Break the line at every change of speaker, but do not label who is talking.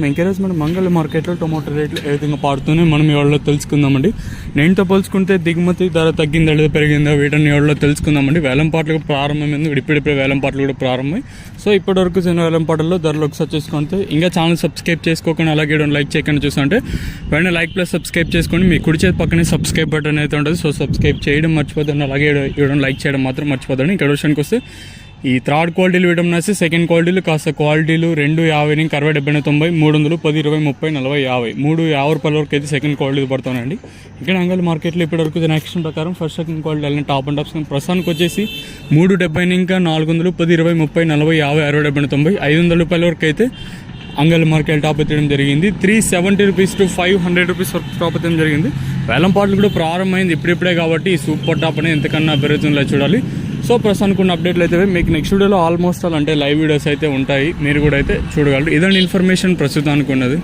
Encourage మనం మంగళ మార్కెట్లో టొమాటో రేట్లు ఏ విధంగా పాడుతూనే మనం ఎవరిలో తెలుసుకుందామండి. నేనుతో పోల్చుకుంటే దిగుమతి ధర తగ్గిందా లేదా పెరిగిందా వీటిని ఎవరిలో తెలుసుకుందామండి. వేలంపాట్లు ప్రారంభమైంది, ఇప్పుడిప్పుడే వేలంపాట్లు కూడా ప్రారంభమై. సో ఇప్పటివరకు వేలంపాటల్లో ధరలు ఒకసారి చూసుకుంటే ఇంకా ఛానల్ సబ్స్క్రైబ్ చేసుకోకుండా అలాగే లైక్ చేయకుండా చూస్తుంటే వెంటనే లైక్ ప్లస్ సబ్స్క్రైబ్ చేసుకోండి. మీ కుడి చేతి పక్కనే సబ్స్క్రైబ్ బటన్ అయితే ఉంటుంది. సో సబ్స్క్రైబ్ చేయడం మర్చిపోదండి, అలాగే ఇవ్వడం లైక్ చేయడం మాత్రం మర్చిపోదండి. ఇక్కడ విషయానికి వస్తే ఈ థర్డ్ క్వాలిటీలు ఇవ్వడం నచ్చి సెకండ్ క్వాలిటీలు కాస్త క్వాలిటీలు 250 నుంచి 60 70 90 300 10 20 30 40 50 50 రూపాయల వరకు అయితే సెకండ్ క్వాలిటీ పడుతున్నాయండి. ఇక్కడ అంగల్ మార్కెట్లో ఇప్పటివరకు యాక్షన్ ప్రకారం ఫస్ట్ సెకండ్ క్వాలిటీ వెళ్ళిన టాప్ అండ్ టాప్స్ ప్రస్తుతానికి వచ్చేసి 370 ఇంకా 400 10 20 30 40 50 60 70 90 500 రూపాయల వరకు అయితే అంగల్ మార్కెట్ టాప్ ఎత్తడం జరిగింది. 370 రూపీస్ టు 500 రూపీస్ వరకు టాప్ ఎత్తడం జరిగింది. వేలంపాట్లు కూడా ప్రారంభమైంది ఇప్పుడిప్పుడే కాబట్టి ఈ సూపర్ టాప్ అనేది ఎంతకన్నా పెరుగుతుందో చూడాలి. సో ప్రస్తుతానికి ఉన్న అప్డేట్లు అయితే మీకు నెక్స్ట్ వీడియోలో ఆల్మోస్ట్ అంటే లైవ్ వీడియోస్ అయితే ఉంటాయి, మీరు కూడా అయితే చూడగలరు. ఇదండి ఇన్ఫర్మేషన్ ప్రస్తుతానికి ఉన్నది.